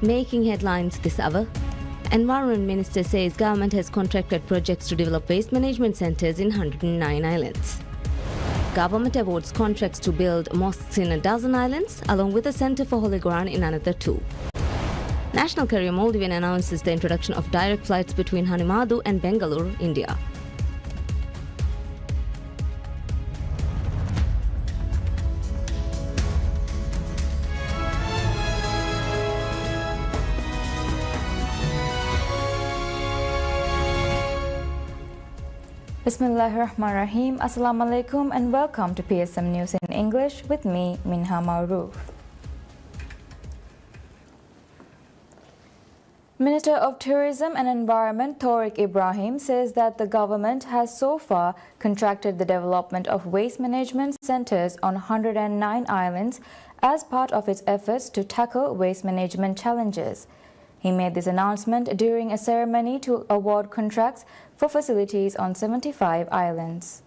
Making headlines this hour. Environment Minister says government has contracted projects to develop waste management centres in 109 islands. Government awards contracts to build mosques in a dozen islands, along with a centre for Holy Quran in another 2. National Carrier Maldivian announces the introduction of direct flights between Hanimadu and Bangalore, India. Bismillahirrahmanirrahim. Assalamu alaikum and welcome to PSM News in English with me, Minha Maroof. Minister of Tourism and Environment Tariq Ibrahim says that the government has so far contracted the development of waste management centres on 109 islands as part of its efforts to tackle waste management challenges. He made this announcement during a ceremony to award contracts for facilities on 75 islands.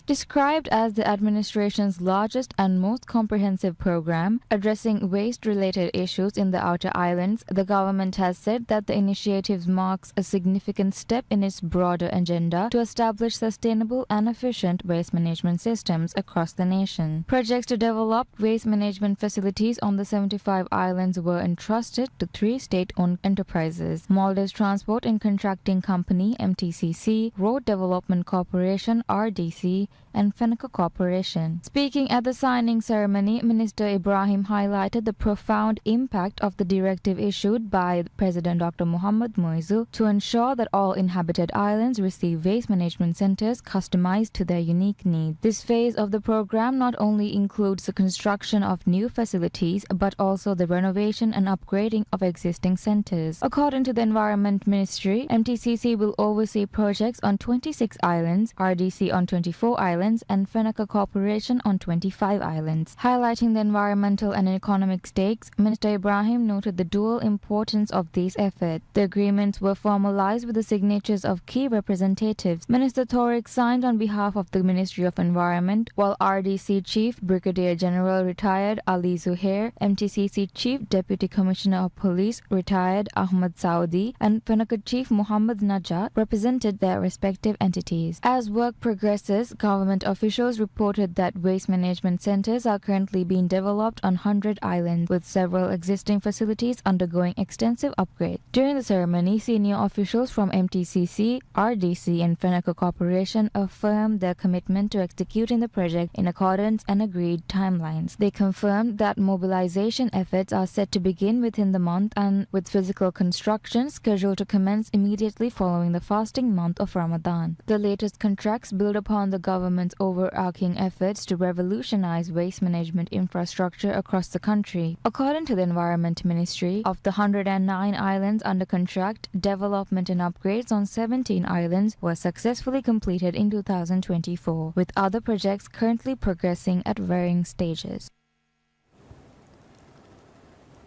Described as the administration's largest and most comprehensive program addressing waste-related issues in the outer islands, the government has said that the initiative marks a significant step in its broader agenda to establish sustainable and efficient waste management systems across the nation. Projects to develop waste management facilities on the 75 islands were entrusted to 3 state-owned enterprises: Maldives Transport and Contracting Company (MTCC), Road Development Corporation (RDC), and Fenaka Corporation. Speaking at the signing ceremony, Minister Ibrahim highlighted the profound impact of the directive issued by President Dr. Mohamed Moizu to ensure that all inhabited islands receive waste management centres customized to their unique needs. This phase of the program not only includes the construction of new facilities but also the renovation and upgrading of existing centres. According to the Environment Ministry, MTCC will oversee projects on 26 islands, RDC on 24 islands, and Fenaka Corporation on 25 islands. Highlighting the environmental and economic stakes, Minister Ibrahim noted the dual importance of these efforts. The agreements were formalized with the signatures of key representatives. Minister Tariq signed on behalf of the Ministry of Environment, while RDC Chief Brigadier General Retired Ali Zuhair, MTCC Chief Deputy Commissioner of Police Retired Ahmad Saudi, and Fenaka Chief Muhammad Najat represented their respective entities. As work progresses, government officials reported that waste management centres are currently being developed on 100 islands, with several existing facilities undergoing extensive upgrades. During the ceremony, senior officials from MTCC, RDC and Fenaka Corporation affirmed their commitment to executing the project in accordance and agreed timelines. They confirmed that mobilization efforts are set to begin within the month, and with physical construction scheduled to commence immediately following the fasting month of Ramadan. The latest contracts build upon the government's overarching efforts to revolutionize waste management infrastructure across the country. According to the Environment Ministry, of the 109 islands under contract, development and upgrades on 17 islands were successfully completed in 2024, with other projects currently progressing at varying stages.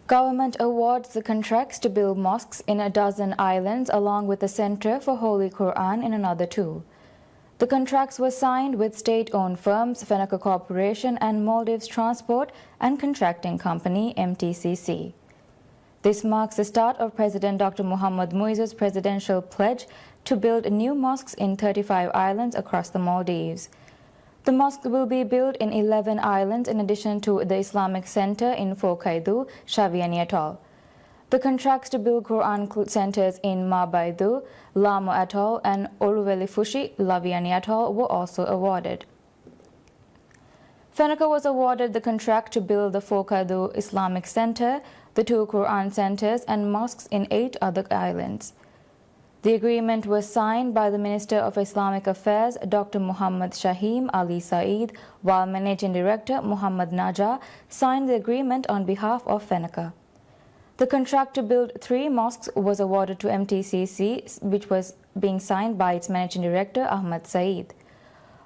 Government awards the contracts to build mosques in a dozen islands along with a centre for Holy Quran in another 2. The contracts were signed with state-owned firms Fenaka Corporation and Maldives Transport and Contracting Company (MTCC). This marks the start of President Dr. Mohamed Moizu's presidential pledge to build new mosques in 35 islands across the Maldives. The mosque will be built in 11 islands in addition to the Islamic Center in Fokaidu, Shaviani Atoll. The contracts to build Quran centers in Mabaidu, Lamu Atoll and Oluvelifushi, Laviani Atoll were also awarded. Fenaka was awarded the contract to build the Fokaidu Islamic Center, the 2 Quran centers and mosques in 8 other islands. The agreement was signed by the Minister of Islamic Affairs, Dr. Muhammad Shahim Ali Saeed, while Managing Director Muhammad Najah signed the agreement on behalf of Fenaka. The contract to build 3 mosques was awarded to MTCC, which was being signed by its Managing Director Ahmad Saeed.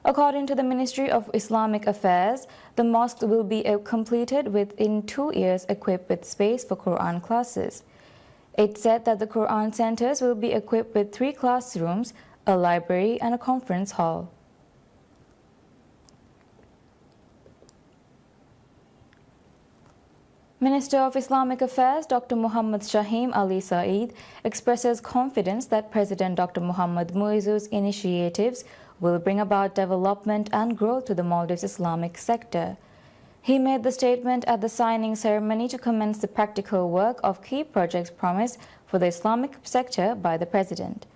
According to the Ministry of Islamic Affairs, the mosque will be completed within 2 years, equipped with space for Quran classes. It said that the Quran centers will be equipped with 3 classrooms, a library and a conference hall. Minister of Islamic Affairs Dr. Muhammad Shaheen Ali Saeed expresses confidence that President Dr. Mohamed Muizzu's initiatives will bring about development and growth to the Maldives' Islamic sector. He made the statement at the signing ceremony to commence the practical work of key projects promised for the Islamic sector by the President.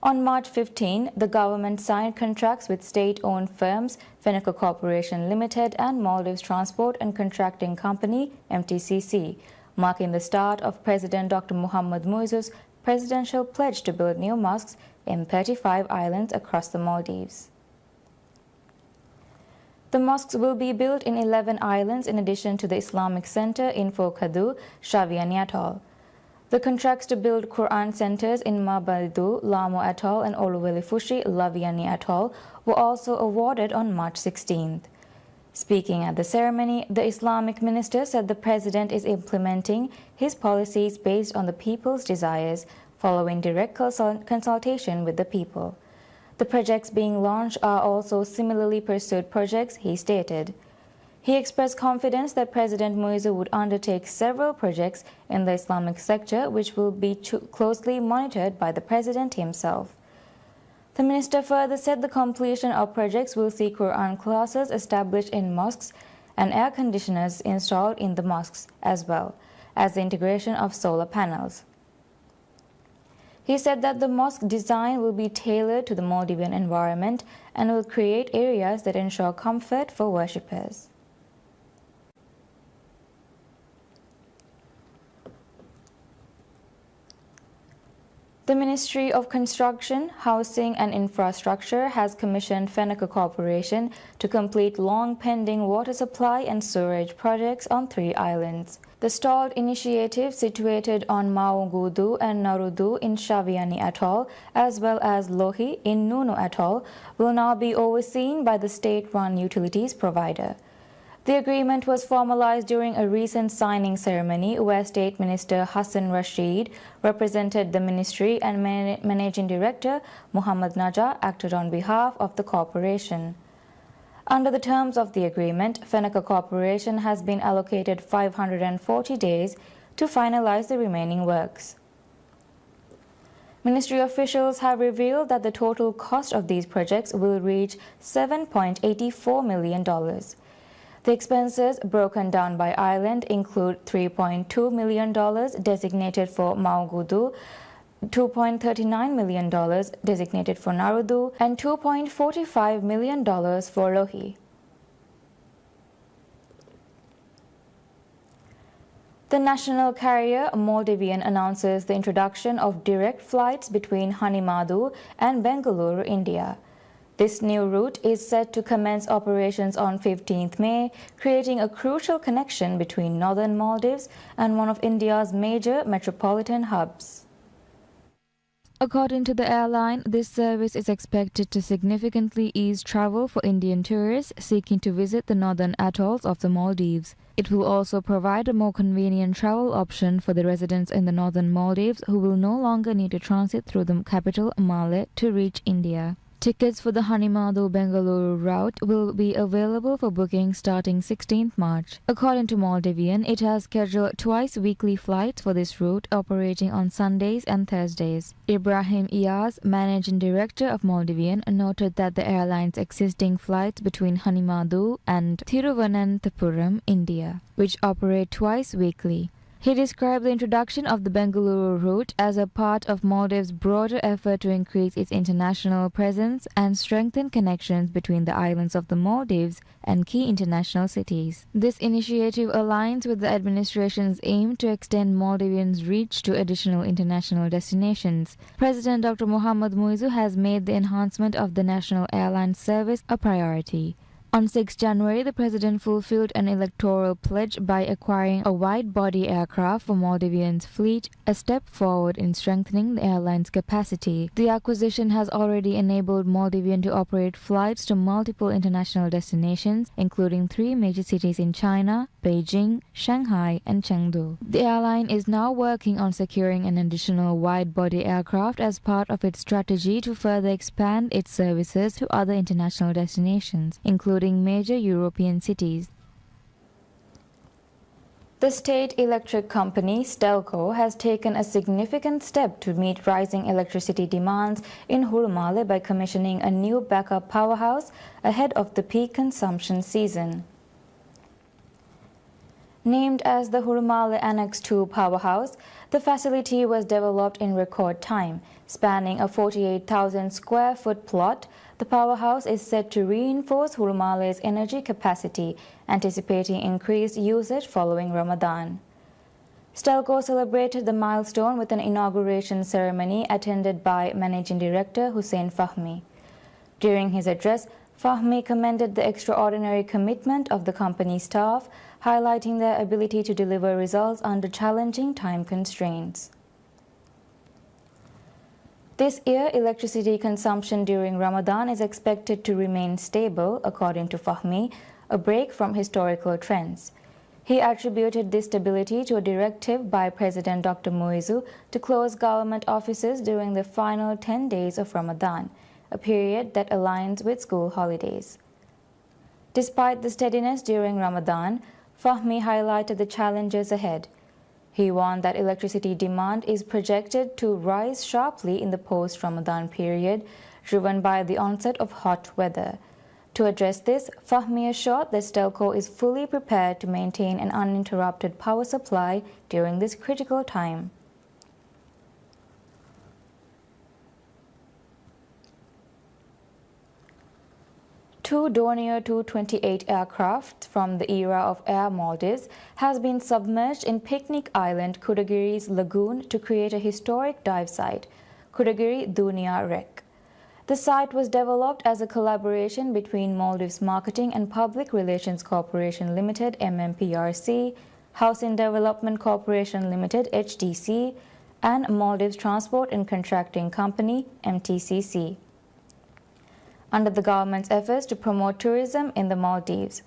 On March 15, the government signed contracts with state-owned firms Feneco Corporation Limited and Maldives Transport and Contracting Company MTCC, marking the start of President Dr. Mohamed Muizzu's presidential pledge to build new mosques in 35 islands across the Maldives. The mosques will be built in 11 islands in addition to the Islamic Center in Phokadu, Shaviani Atoll. The contracts to build Quran centers in Mabalidu, Lamo Atoll and Oluwelifushi, Laviani Atoll were also awarded on March 16th. Speaking at the ceremony, the Islamic minister said the president is implementing his policies based on the people's desires, following direct consultation with the people. The projects being launched are also similarly pursued projects, he stated. He expressed confidence that President Muizzu would undertake several projects in the Islamic sector which will be closely monitored by the President himself. The minister further said the completion of projects will see Quran classes established in mosques and air conditioners installed in the mosques, as well as the integration of solar panels. He said that the mosque design will be tailored to the Maldivian environment and will create areas that ensure comfort for worshippers. The Ministry of Construction, Housing and Infrastructure has commissioned Feneco Corporation to complete long-pending water supply and sewerage projects on 3 islands. The stalled initiative situated on Maungudu and Narudu in Shaviani Atoll, as well as Lohi in Nunu Atoll, will now be overseen by the state-run utilities provider. The agreement was formalized during a recent signing ceremony where State Minister Hassan Rashid represented the ministry and Managing Director Muhammad Najah acted on behalf of the corporation. Under the terms of the agreement, Feneco Corporation has been allocated 540 days to finalize the remaining works. Ministry officials have revealed that the total cost of these projects will reach $7.84 million. The expenses broken down by island include $3.2 million designated for Maungudu, $2.39 million designated for Narudu, and $2.45 million for Lohi. The national carrier Maldivian announces the introduction of direct flights between Hanimadu and Bengaluru, India. This new route is set to commence operations on 15th May, creating a crucial connection between northern Maldives and one of India's major metropolitan hubs. According to the airline, this service is expected to significantly ease travel for Indian tourists seeking to visit the northern atolls of the Maldives. It will also provide a more convenient travel option for the residents in the northern Maldives who will no longer need to transit through the capital Malé to reach India. Tickets for the Hanimadu-Bengaluru route will be available for booking starting 16th March. According to Maldivian, it has scheduled twice weekly flights for this route operating on Sundays and Thursdays. Ibrahim Iyaz, Managing Director of Maldivian, noted that the airline's existing flights between Hanimadu and Thiruvananthapuram, India, which operate twice weekly. He described the introduction of the Bengaluru route as a part of Maldives' broader effort to increase its international presence and strengthen connections between the islands of the Maldives and key international cities. This initiative aligns with the administration's aim to extend Maldivians' reach to additional international destinations. President Dr. Mohamed Muizzu has made the enhancement of the national airline service a priority. On 6 January, the president fulfilled an electoral pledge by acquiring a wide-body aircraft for Maldivian's fleet, a step forward in strengthening the airline's capacity. The acquisition has already enabled Maldivian to operate flights to multiple international destinations, including 3 major cities in China, Beijing, Shanghai, and Chengdu. The airline is now working on securing an additional wide-body aircraft as part of its strategy to further expand its services to other international destinations, including major European cities. The state electric company Stelco has taken a significant step to meet rising electricity demands in Hurumale by commissioning a new backup powerhouse ahead of the peak consumption season. Named as the Hurumale Annex 2 powerhouse, the facility was developed in record time. Spanning a 48,000 square foot plot, the powerhouse is set to reinforce Hurumale's energy capacity, anticipating increased usage following Ramadan. Stelco celebrated the milestone with an inauguration ceremony attended by Managing Director Hussein Fahmi. During his address, Fahmi commended the extraordinary commitment of the company staff, highlighting their ability to deliver results under challenging time constraints. This year, electricity consumption during Ramadan is expected to remain stable, according to Fahmi, a break from historical trends. He attributed this stability to a directive by President Dr. Muizu to close government offices during the final 10 days of Ramadan, a period that aligns with school holidays. Despite the steadiness during Ramadan, Fahmi highlighted the challenges ahead. He warned that electricity demand is projected to rise sharply in the post-Ramadan period, driven by the onset of hot weather. To address this, Fahmi assured that Stelco is fully prepared to maintain an uninterrupted power supply during this critical time. Two Dornier Tu-28 aircraft from the era of Air Maldives has been submerged in Picnic Island, Kudagiri's lagoon to create a historic dive site, Kudagiri Dunia Wreck. The site was developed as a collaboration between Maldives Marketing and Public Relations Corporation Limited MMPRC, Housing Development Corporation Limited HDC, and Maldives Transport and Contracting Company MTCC. Under the government's efforts to promote tourism in the Maldives.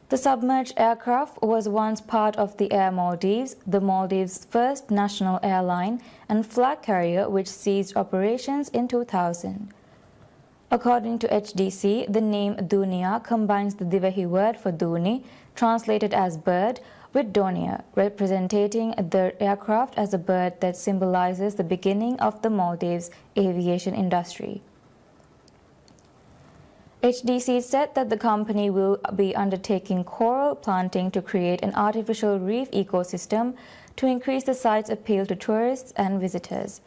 The submerged aircraft was once part of the Air Maldives, the Maldives' first national airline and flag carrier, which ceased operations in 2000. According to HDC, the name Dunia combines the Divehi word for Duni, translated as bird, with Dornier, representing the aircraft as a bird that symbolizes the beginning of the Maldives aviation industry. HDC said that the company will be undertaking coral planting to create an artificial reef ecosystem to increase the site's appeal to tourists and visitors.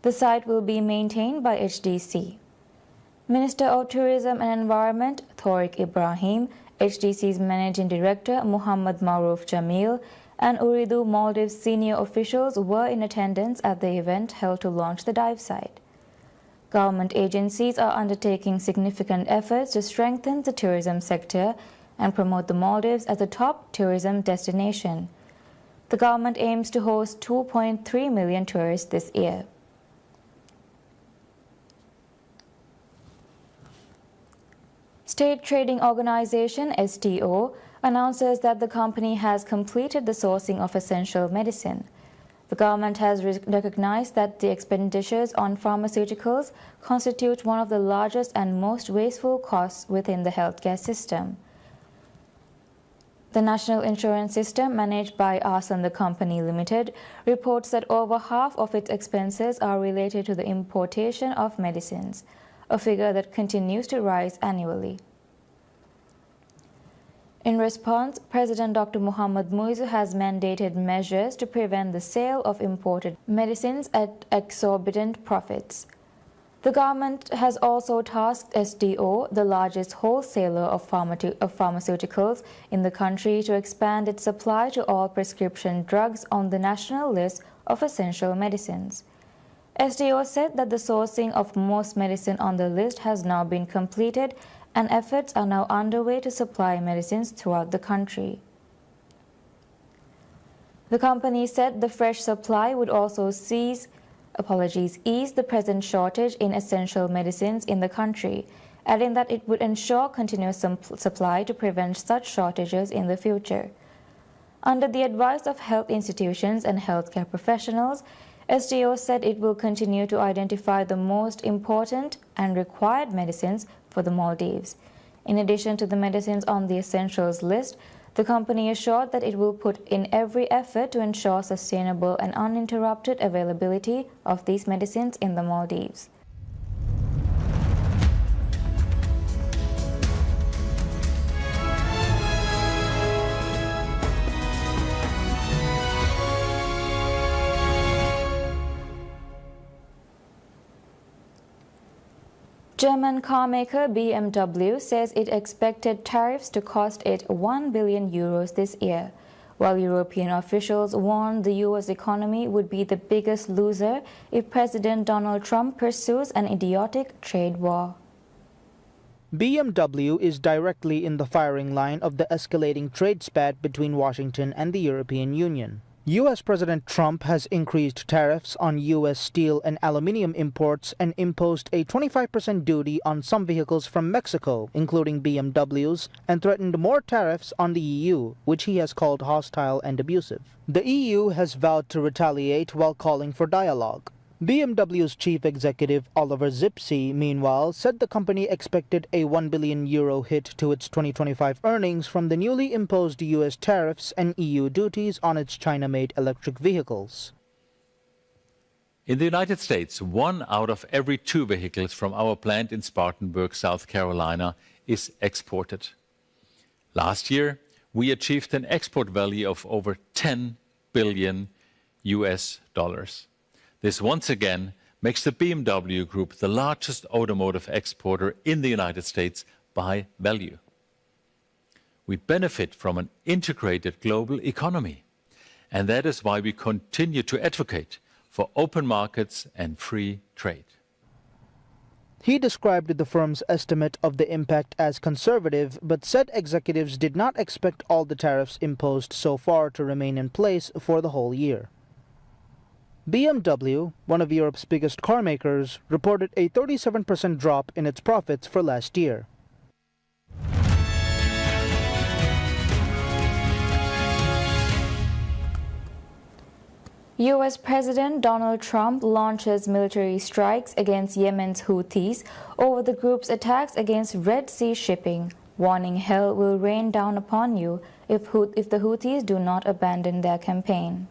The site will be maintained by HDC. Minister of Tourism and Environment Thorik Ibrahim, HDC's Managing Director Muhammad Maruf Jamil, and Ooredoo Maldives senior officials were in attendance at the event held to launch the dive site. Government agencies are undertaking significant efforts to strengthen the tourism sector and promote the Maldives as a top tourism destination. The government aims to host 2.3 million tourists this year. State Trading Organization STO announces that the company has completed the sourcing of essential medicine. The government has recognized that the expenditures on pharmaceuticals constitute one of the largest and most wasteful costs within the healthcare system. The National Insurance System, managed by Arsan the Company Limited, reports that over half of its expenses are related to the importation of medicines, a figure that continues to rise annually. In response, President Dr. Muhammad Muizu has mandated measures to prevent the sale of imported medicines at exorbitant profits. The government has also tasked SDO, the largest wholesaler of pharmaceuticals in the country, to expand its supply to all prescription drugs on the national list of essential medicines. SDO said that the sourcing of most medicine on the list has now been completed, and efforts are now underway to supply medicines throughout the country. The company said the fresh supply would also ease the present shortage in essential medicines in the country, adding that it would ensure continuous supply to prevent such shortages in the future. Under the advice of health institutions and healthcare professionals, SDO said it will continue to identify the most important and required medicines for the Maldives. In addition to the medicines on the essentials list, The company assured that it will put in every effort to ensure sustainable and uninterrupted availability of these medicines in the Maldives. German carmaker BMW says it expected tariffs to cost it €1 billion this year, while European officials warned the U.S. economy would be the biggest loser if President Donald Trump pursues an idiotic trade war. BMW is directly in the firing line of the escalating trade spat between Washington and the European Union. U.S. President Trump has increased tariffs on U.S. steel and aluminum imports and imposed a 25% duty on some vehicles from Mexico, including BMWs, and threatened more tariffs on the EU, which he has called hostile and abusive. The EU has vowed to retaliate while calling for dialogue. BMW's chief executive Oliver Zipse, meanwhile, said the company expected a €1 billion hit to its 2025 earnings from the newly imposed U.S. tariffs and EU duties on its China-made electric vehicles. In the United States, 1 out of every 2 vehicles from our plant in Spartanburg, South Carolina, is exported. Last year, we achieved an export value of over $10 billion. This once again makes the BMW Group the largest automotive exporter in the United States by value. We benefit from an integrated global economy, and that is why we continue to advocate for open markets and free trade. He described the firm's estimate of the impact as conservative, but said executives did not expect all the tariffs imposed so far to remain in place for the whole year. BMW, one of Europe's biggest car makers, reported a 37% drop in its profits for last year. U.S. President Donald Trump launches military strikes against Yemen's Houthis over the group's attacks against Red Sea shipping, warning hell will rain down upon you if the Houthis do not abandon their campaign.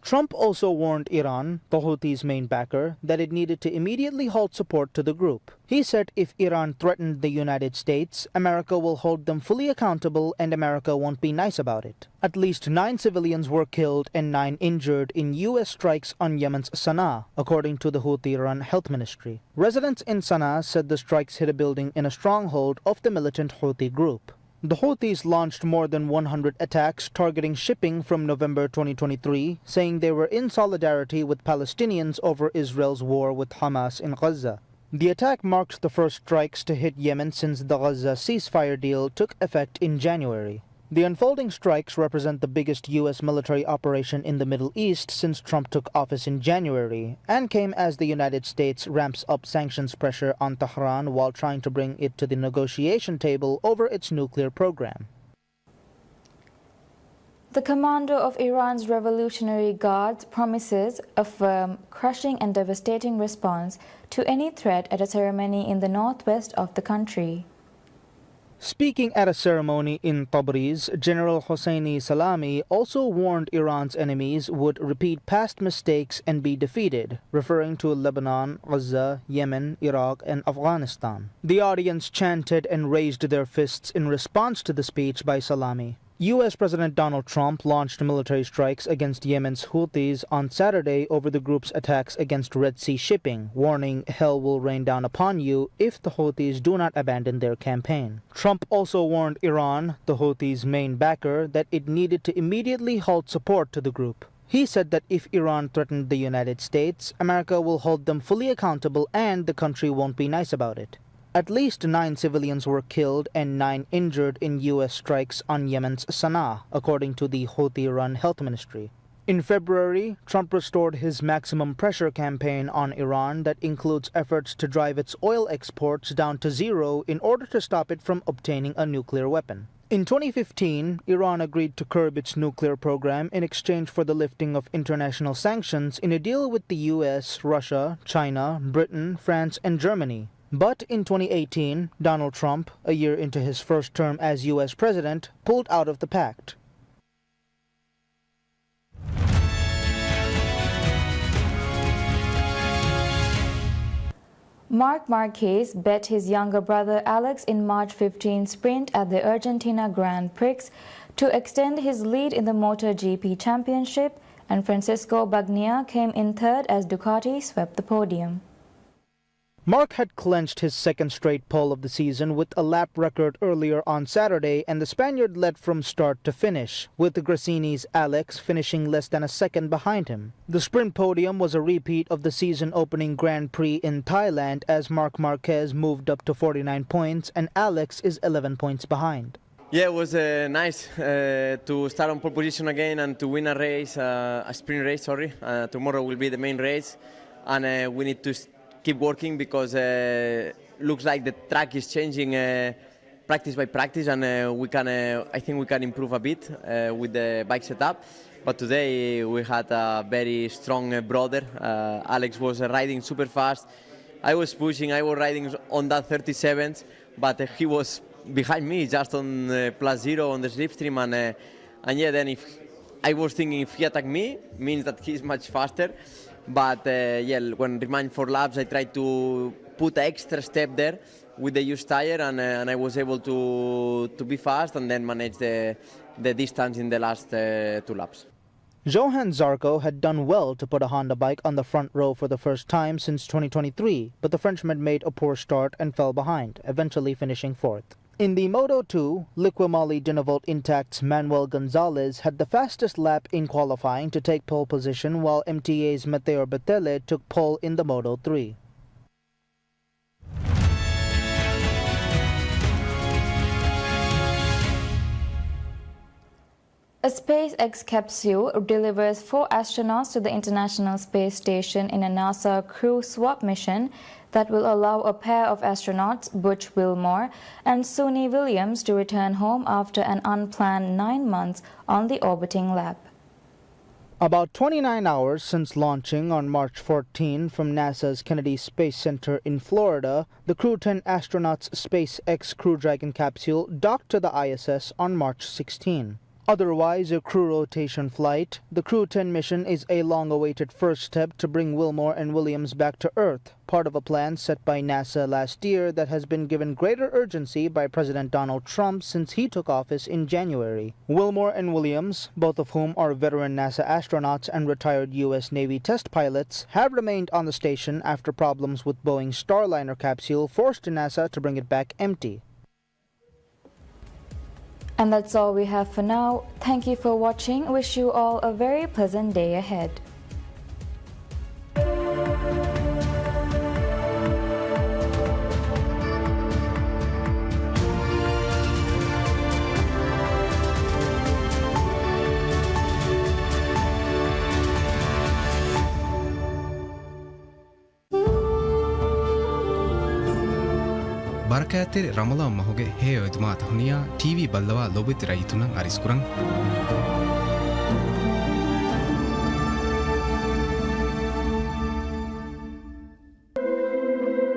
Trump also warned Iran, the Houthis' main backer, that it needed to immediately halt support to the group. He said if Iran threatened the United States, America will hold them fully accountable and America won't be nice about it. At least 9 civilians were killed and 9 injured in U.S. strikes on Yemen's Sana'a, according to the Houthi-run health ministry. Residents in Sana'a said the strikes hit a building in a stronghold of the militant Houthi group. The Houthis launched more than 100 attacks targeting shipping from November 2023, saying they were in solidarity with Palestinians over Israel's war with Hamas in Gaza. The attack marks the first strikes to hit Yemen since the Gaza ceasefire deal took effect in January. The unfolding strikes represent the biggest U.S. military operation in the Middle East since Trump took office in January, and came as the United States ramps up sanctions pressure on Tehran while trying to bring it to the negotiation table over its nuclear program. The commander of Iran's Revolutionary Guards promises a firm, crushing and devastating response to any threat at a ceremony in the northwest of the country. Speaking at a ceremony in Tabriz, General Hosseini Salami also warned Iran's enemies would repeat past mistakes and be defeated, referring to Lebanon, Gaza, Yemen, Iraq, and Afghanistan. The audience chanted and raised their fists in response to the speech by Salami. U.S. President Donald Trump launched military strikes against Yemen's Houthis on Saturday over the group's attacks against Red Sea shipping, warning hell will rain down upon you if the Houthis do not abandon their campaign. Trump also warned Iran, the Houthis' main backer, that it needed to immediately halt support to the group. He said that if Iran threatened the United States, America will hold them fully accountable and the country won't be nice about it. At least 9 civilians were killed and 9 injured in U.S. strikes on Yemen's Sana'a, according to the Houthi-run health ministry. In February, Trump restored his maximum pressure campaign on Iran that includes efforts to drive its oil exports down to zero in order to stop it from obtaining a nuclear weapon. In 2015, Iran agreed to curb its nuclear program in exchange for the lifting of international sanctions in a deal with the U.S., Russia, China, Britain, France, and Germany. But in 2018, Donald Trump, a year into his first term as U.S. president, pulled out of the pact. Marc Marquez bet his younger brother Alex in March 15 sprint at the Argentina Grand Prix to extend his lead in the MotoGP Championship, and Francisco Bagnaia came in third as Ducati swept the podium. Marc had clinched his second straight pole of the season with a lap record earlier on Saturday, and the Spaniard led from start to finish, with the Gresini's Alex finishing less than a second behind him. The sprint podium was a repeat of the season-opening Grand Prix in Thailand, as Marc Marquez moved up to 49 points and Alex is 11 points behind. Yeah, it was nice to start on pole position again and to win a race, a sprint race, sorry. Tomorrow will be the main race, and we need to keep working because looks like the track is changing practice by practice, and we can, I think we can improve a bit with the bike setup. But today we had a very strong brother. Alex was riding super fast. I was pushing, I was riding on that 37s, but he was behind me just on +0 on the slipstream, and yeah, then if I was thinking if he attacked me, means that he's much faster. But yeah, when remain 4 laps, I tried to put an extra step there with the used tire, and I was able to be fast and then manage the distance in the last 2 laps. Johan Zarco had done well to put a Honda bike on the front row for the first time since 2023, but the Frenchman made a poor start and fell behind, eventually finishing 4th. In the Moto2, Liqui Dynavolt Intact's Manuel Gonzalez had the fastest lap in qualifying to take pole position, while MTA's Matteo Bertelle took pole in the Moto3. A SpaceX capsule delivers 4 astronauts to the International Space Station in a NASA crew swap mission that will allow a pair of astronauts, Butch Wilmore and Suni Williams, to return home after an unplanned 9 months on the orbiting lab. About 29 hours since launching on March 14 from NASA's Kennedy Space Center in Florida, the Crew 10 astronauts' SpaceX Crew Dragon capsule docked to the ISS on March 16. Otherwise a crew rotation flight, the Crew 10 mission is a long-awaited first step to bring Wilmore and Williams back to Earth, part of a plan set by NASA last year that has been given greater urgency by President Donald Trump since he took office in January. Wilmore and Williams, both of whom are veteran NASA astronauts and retired U.S. Navy test pilots, have remained on the station after problems with Boeing's Starliner capsule forced NASA to bring it back empty. And that's all we have for now. Thank you for watching. Wish you all a very pleasant day ahead. ಬರಕಾತೆರೆ ರಮಲಾನ್ ಮಹುಗೆ ಹೇ ಒದ್ಮಾತ ಹುನಿಯಾ TV ಬಲ್ಲವಾ ಲೋಬಿತ್ ರೈತುನಂ ಅರಿಸ್ಕುರಂ